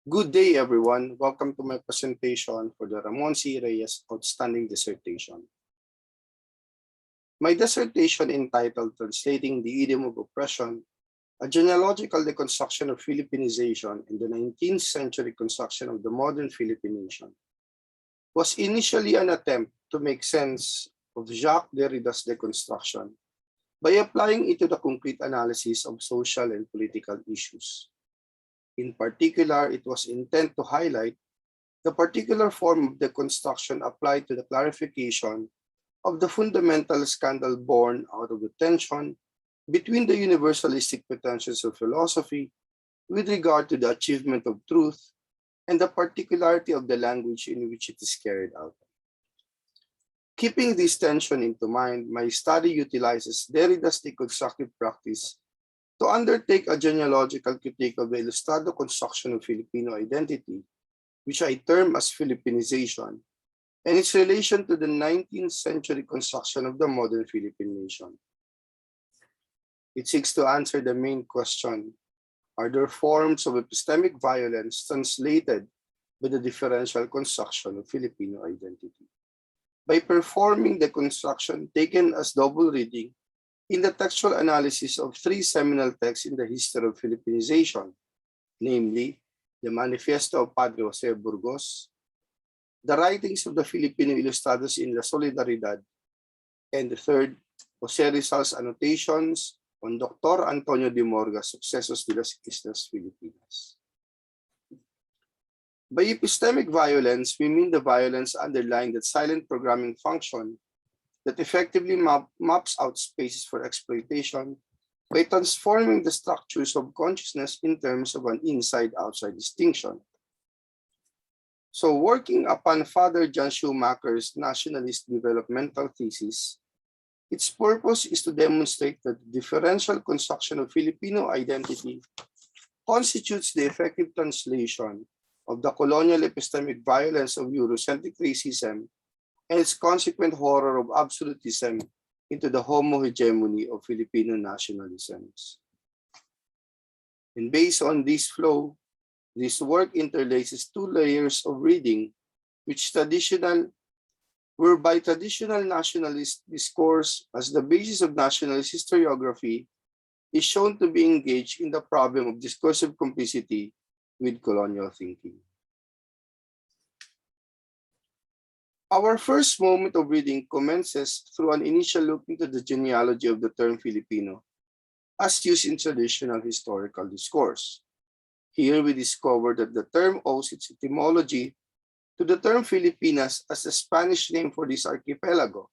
Good day, everyone. Welcome to my presentation for the Ramon Reyes Outstanding Dissertation. My dissertation entitled Translating the Idiom of Oppression, a genealogical deconstruction of Philippinization in the 19th century construction of the modern Philippine nation, was initially an attempt to make sense of Jacques Derrida's deconstruction by applying it to the concrete analysis of social and political issues. In particular, it was intended to highlight the particular form of deconstruction applied to the clarification of the fundamental scandal born out of the tension between the universalistic pretensions of philosophy with regard to the achievement of truth and the particularity of the language in which it is carried out. Keeping this tension into mind, my study utilizes Derrida's deconstructive practice to undertake a genealogical critique of the Ilustrado construction of Filipino identity, which I term as Philippinization, and its relation to the 19th century construction of the modern Philippine nation. It seeks to answer the main question: are there forms of epistemic violence translated by the differential construction of Filipino identity? By performing the construction taken as double reading in the textual analysis of three seminal texts in the history of Philippinization, namely the Manifiesto of Padre Jose Burgos, the writings of the Filipino Ilustrados in La Solidaridad, and the third, Jose Rizal's annotations on Dr. Antonio de Morga's Sucesos de las Islas Filipinas. By epistemic violence, we mean the violence underlying that silent programming function that effectively maps out spaces for exploitation by transforming the structures of consciousness in terms of an inside-outside distinction. So, working upon Father John Schumacher's nationalist developmental thesis, its purpose is to demonstrate that the differential construction of Filipino identity constitutes the effective translation of the colonial epistemic violence of Eurocentric racism and its consequent horror of absolutism into the homohegemony of Filipino nationalisms. And based on this flow, this work interlaces two layers of reading, whereby traditional nationalist discourse as the basis of nationalist historiography is shown to be engaged in the problem of discursive complicity with colonial thinking. Our first moment of reading commences through an initial look into the genealogy of the term Filipino, as used in traditional historical discourse. Here we discover that the term owes its etymology to the term Filipinas as a Spanish name for this archipelago,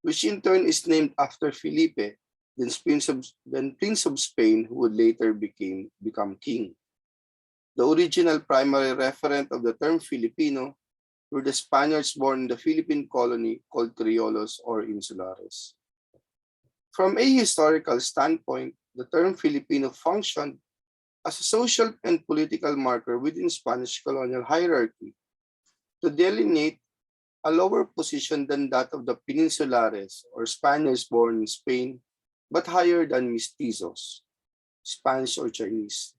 which in turn is named after Felipe, then Prince of Spain, who would later become king. The original primary referent of the term Filipino were the Spaniards born in the Philippine colony called Criollos or Insulares. From a historical standpoint, the term Filipino functioned as a social and political marker within Spanish colonial hierarchy to delineate a lower position than that of the Peninsulares or Spaniards born in Spain, but higher than mestizos, Spanish or Chinese,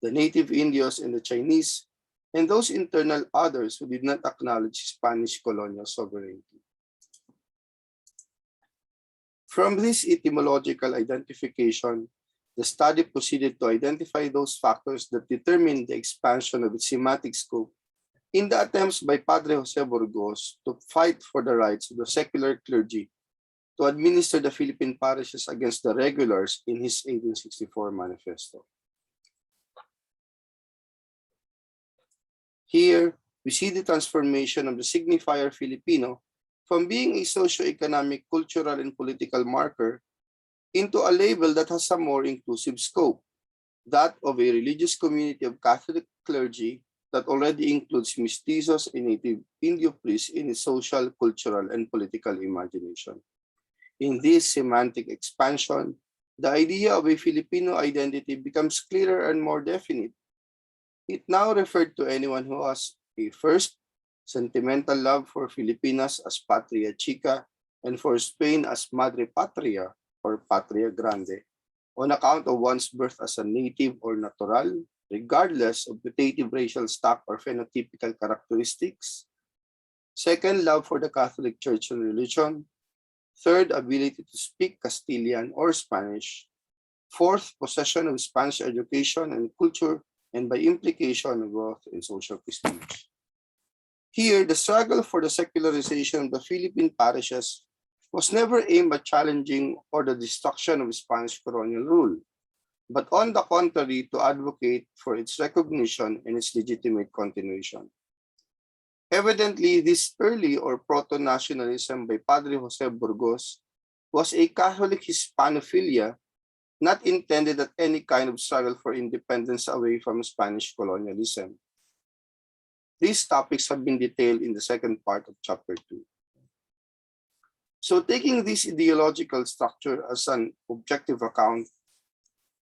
the native Indios and the Chinese, and those internal others who did not acknowledge Spanish colonial sovereignty. From this etymological identification, the study proceeded to identify those factors that determine the expansion of its semantic scope in the attempts by Padre Jose Burgos to fight for the rights of the secular clergy to administer the Philippine parishes against the regulars in his 1864 manifesto. Here, we see the transformation of the signifier Filipino from being a socio-economic, cultural, and political marker into a label that has a more inclusive scope, that of a religious community of Catholic clergy that already includes mestizos and native Indio priests in its social, cultural, and political imagination. In this semantic expansion, the idea of a Filipino identity becomes clearer and more definite. It now referred to anyone who has a first, sentimental love for Filipinas as Patria Chica and for Spain as Madre Patria or Patria Grande, on account of one's birth as a native or natural, regardless of mutative racial stock or phenotypical characteristics. Second, love for the Catholic Church and religion. Third, ability to speak Castilian or Spanish. Fourth, possession of Spanish education and culture, and by implication, wealth and social prestige. Here, the struggle for the secularization of the Philippine parishes was never aimed at challenging or the destruction of Spanish colonial rule, but on the contrary, to advocate for its recognition and its legitimate continuation. Evidently, this early or proto-nationalism by Padre Jose Burgos was a Catholic Hispanophilia not intended at any kind of struggle for independence away from Spanish colonialism. These topics have been detailed in the second part of chapter 2. So taking this ideological structure as an objective account,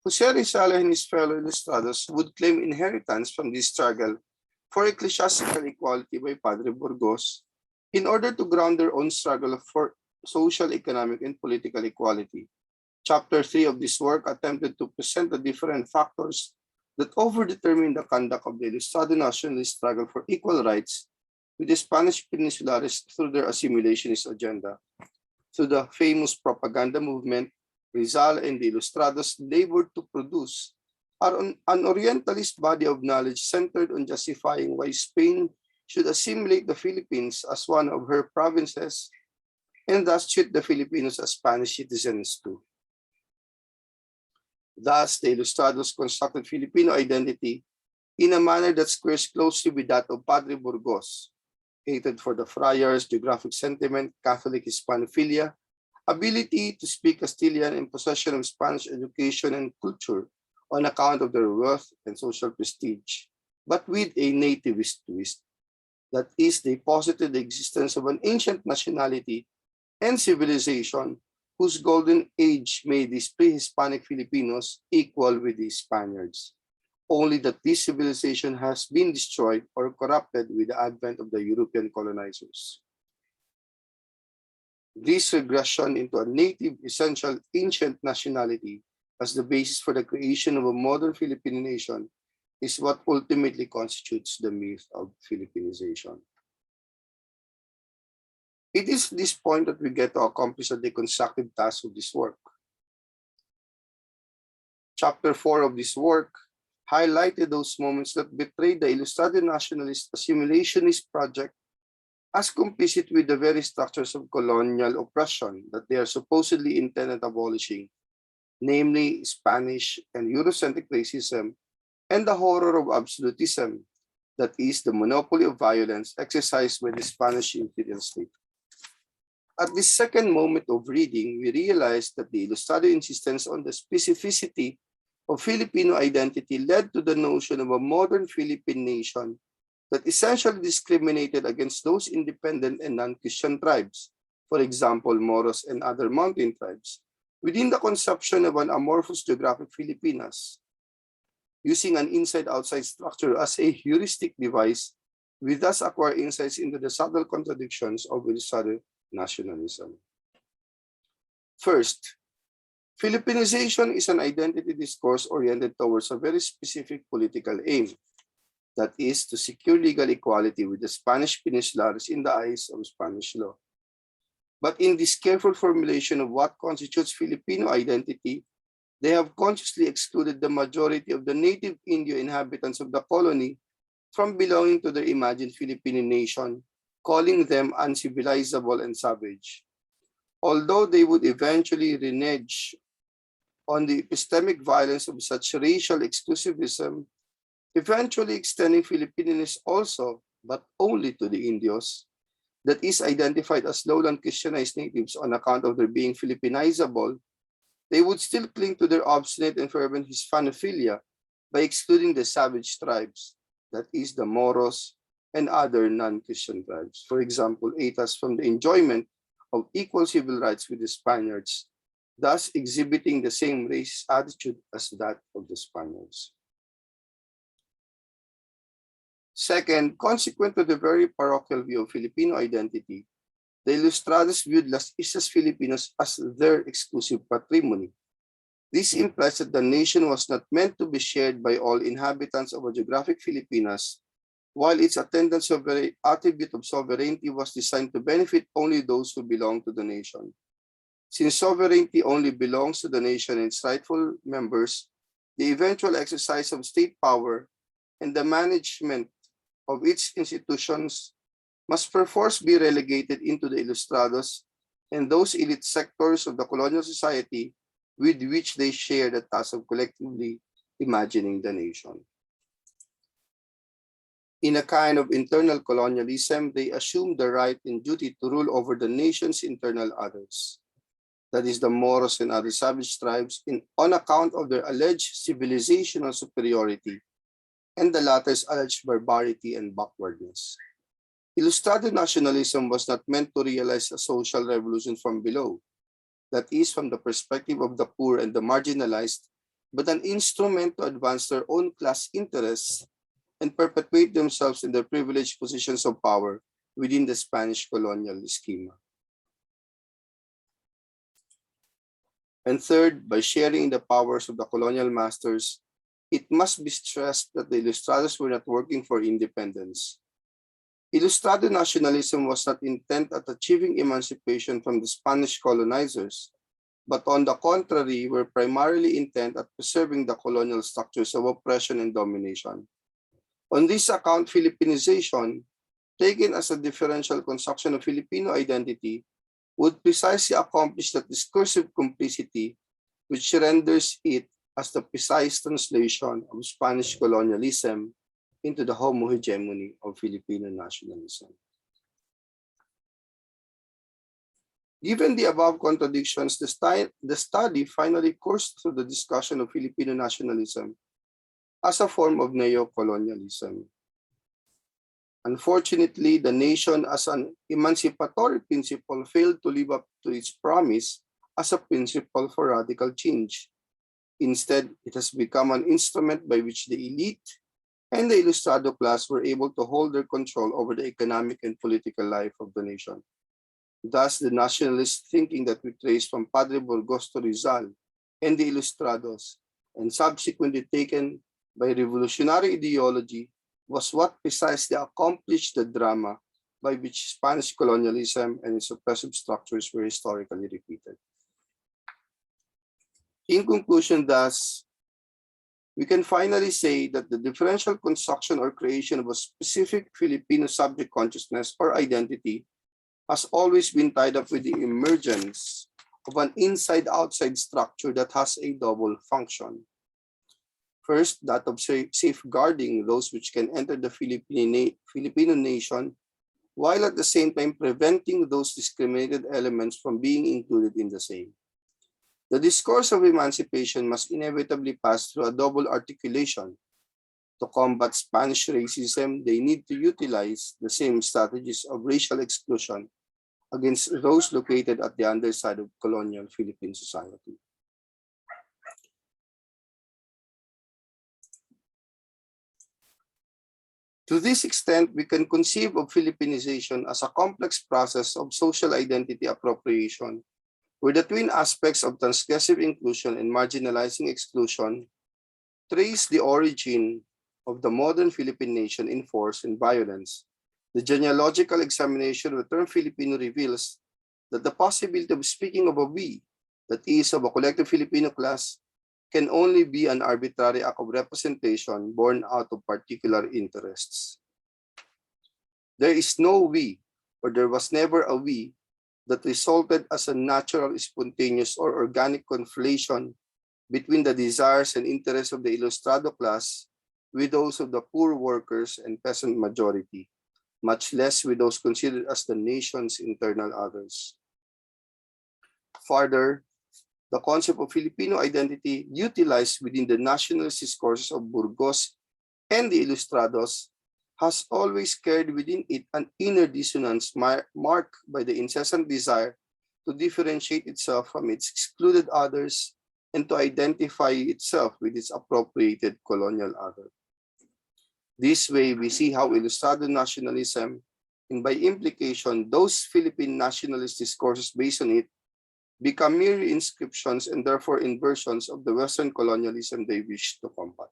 Jose Rizal and his fellow Ilustrados would claim inheritance from this struggle for ecclesiastical equality by Padre Burgos in order to ground their own struggle for social, economic, and political equality. Chapter 3 of this work attempted to present the different factors that overdetermine the conduct of the Ilustrado nationalist struggle for equal rights with the Spanish Peninsulares through their assimilationist agenda. Through the famous propaganda movement, Rizal and the Ilustrados labored to produce an Orientalist body of knowledge centered on justifying why Spain should assimilate the Philippines as one of her provinces and thus treat the Filipinos as Spanish citizens too. Thus, the Ilustrados constructed Filipino identity in a manner that squares closely with that of Padre Burgos, hated for the friars, geographic sentiment, Catholic Hispanophilia, ability to speak Castilian, and possession of Spanish education and culture on account of their wealth and social prestige, but with a nativist twist. That is, they posited the existence of an ancient nationality and civilization whose golden age made these pre-Hispanic Filipinos equal with the Spaniards, only that this civilization has been destroyed or corrupted with the advent of the European colonizers. This regression into a native, essential, ancient nationality as the basis for the creation of a modern Filipino nation is what ultimately constitutes the myth of Philippinization. It is this point that we get to accomplish the deconstructive task of this work. Chapter 4 of this work highlighted those moments that betrayed the Ilustrado nationalist assimilationist project as complicit with the very structures of colonial oppression that they are supposedly intended abolishing, namely Spanish and Eurocentric racism and the horror of absolutism, that is, the monopoly of violence exercised by the Spanish imperial state. At this second moment of reading, we realize that the Ilustrado insistence on the specificity of Filipino identity led to the notion of a modern Philippine nation that essentially discriminated against those independent and non-Christian tribes, for example, Moros and other mountain tribes, within the conception of an amorphous geographic Filipinas. Using an inside-outside structure as a heuristic device, we thus acquire insights into the subtle contradictions of Ilustrado nationalism. First, Philippinization is an identity discourse oriented towards a very specific political aim, that is, to secure legal equality with the Spanish Peninsulares in the eyes of Spanish law. But in this careful formulation of what constitutes Filipino identity, they have consciously excluded the majority of the native Indio inhabitants of the colony from belonging to their imagined Filipino nation, calling them uncivilizable and savage. Although they would eventually renege on the epistemic violence of such racial exclusivism, eventually extending Filipineness also, but only to the Indios, that is identified as lowland Christianized natives on account of their being Filipinizable, they would still cling to their obstinate and fervent Hispanophilia by excluding the savage tribes, that is the Moros and other non-Christian tribes. For example, Aetas from the enjoyment of equal civil rights with the Spaniards, thus exhibiting the same racist attitude as that of the Spaniards. Second, consequent to the very parochial view of Filipino identity, the Ilustrados viewed Las Islas Filipinas as their exclusive patrimony. This implies that the nation was not meant to be shared by all inhabitants of a geographic Filipinas, while its attribute of sovereignty was designed to benefit only those who belong to the nation. Since sovereignty only belongs to the nation and its rightful members, the eventual exercise of state power and the management of its institutions must perforce be relegated into the ilustrados and those elite sectors of the colonial society with which they share the task of collectively imagining the nation. In a kind of internal colonialism, they assume the right and duty to rule over the nation's internal others, that is, the Moros and other savage tribes, on account of their alleged civilizational superiority and the latter's alleged barbarity and backwardness. Ilustrado nationalism was not meant to realize a social revolution from below, that is, from the perspective of the poor and the marginalized, but an instrument to advance their own class interests and perpetuate themselves in their privileged positions of power within the Spanish colonial schema. And third, by sharing the powers of the colonial masters, it must be stressed that the Ilustrados were not working for independence. Ilustrado nationalism was not intent at achieving emancipation from the Spanish colonizers, but on the contrary, were primarily intent at preserving the colonial structures of oppression and domination. On this account, Filipinization, taken as a differential construction of Filipino identity, would precisely accomplish that discursive complicity which renders it as the precise translation of Spanish colonialism into the homohegemony of Filipino nationalism. Given the above contradictions, the study finally coursed through the discussion of Filipino nationalism as a form of neo-colonialism. Unfortunately, the nation as an emancipatory principle failed to live up to its promise as a principle for radical change. Instead, it has become an instrument by which the elite and the Ilustrado class were able to hold their control over the economic and political life of the nation. Thus, the nationalist thinking that we trace from Padre Burgos to Rizal and the Ilustrados, and subsequently taken by revolutionary ideology, was what precisely accomplished the drama by which Spanish colonialism and its oppressive structures were historically repeated. In conclusion, thus, we can finally say that the differential construction or creation of a specific Filipino subject consciousness or identity has always been tied up with the emergence of an inside-outside structure that has a double function. First, that of safeguarding those which can enter the Filipino nation, while at the same time preventing those discriminated elements from being included in the same. The discourse of emancipation must inevitably pass through a double articulation. To combat Spanish racism, they need to utilize the same strategies of racial exclusion against those located at the underside of colonial Philippine society. To this extent, we can conceive of Filipinization as a complex process of social identity appropriation, where the twin aspects of transgressive inclusion and marginalizing exclusion trace the origin of the modern Philippine nation in force and violence. The genealogical examination of the term Filipino reveals that the possibility of speaking of a we, that is, of a collective Filipino class, can only be an arbitrary act of representation born out of particular interests. There is no we, or there was never a we, that resulted as a natural, spontaneous, or organic conflation between the desires and interests of the Ilustrado class with those of the poor workers and peasant majority, much less with those considered as the nation's internal others. Further, the concept of Filipino identity utilized within the nationalist discourses of Burgos and the Ilustrados has always carried within it an inner dissonance marked by the incessant desire to differentiate itself from its excluded others and to identify itself with its appropriated colonial other. This way, we see how Ilustrado nationalism, and by implication, those Philippine nationalist discourses based on it, become mere inscriptions and therefore inversions of the Western colonialism they wish to combat.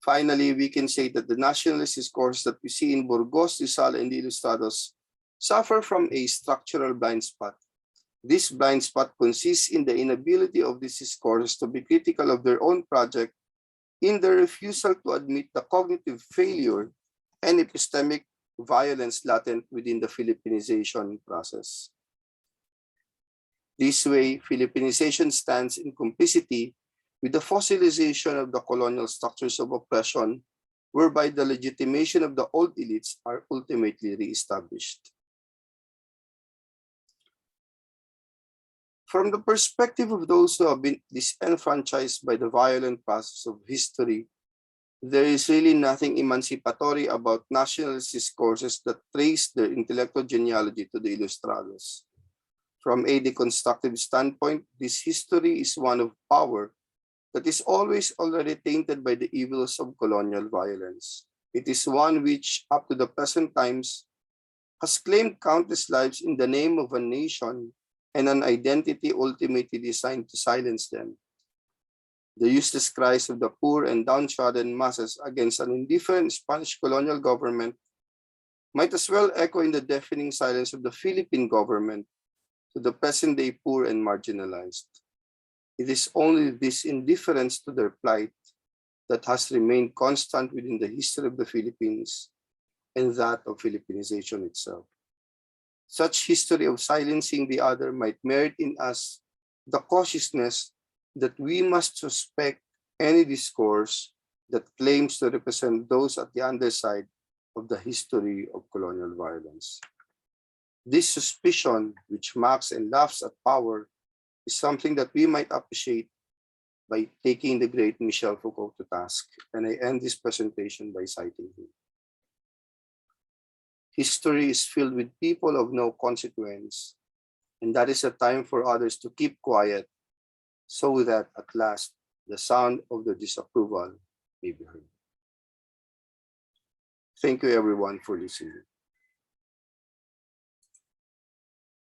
Finally, we can say that the nationalist discourse that we see in Burgos, Rizal, and the Ilustrados suffer from a structural blind spot. This blind spot consists in the inability of these discourses to be critical of their own project, in the refusal to admit the cognitive failure and epistemic violence latent within the Philippinization process. This way, Philippinization stands in complicity with the fossilization of the colonial structures of oppression, whereby the legitimation of the old elites are ultimately reestablished. From the perspective of those who have been disenfranchised by the violent process of history, there is really nothing emancipatory about nationalist discourses that trace their intellectual genealogy to the Ilustrados. From a deconstructive standpoint, this history is one of power that is always already tainted by the evils of colonial violence. It is one which, up to the present times, has claimed countless lives in the name of a nation and an identity ultimately designed to silence them. The useless cries of the poor and downtrodden masses against an indifferent Spanish colonial government might as well echo in the deafening silence of the Philippine government to the present-day poor and marginalized. It is only this indifference to their plight that has remained constant within the history of the Philippines and that of Philippinization itself. Such history of silencing the other might merit in us the cautiousness that we must suspect any discourse that claims to represent those at the underside of the history of colonial violence. This suspicion, which mocks and laughs at power, is something that we might appreciate by taking the great Michel Foucault to task. And I end this presentation by citing him. History is filled with people of no consequence, and that is a time for others to keep quiet so that at last the sound of the disapproval may be heard. Thank you everyone for listening.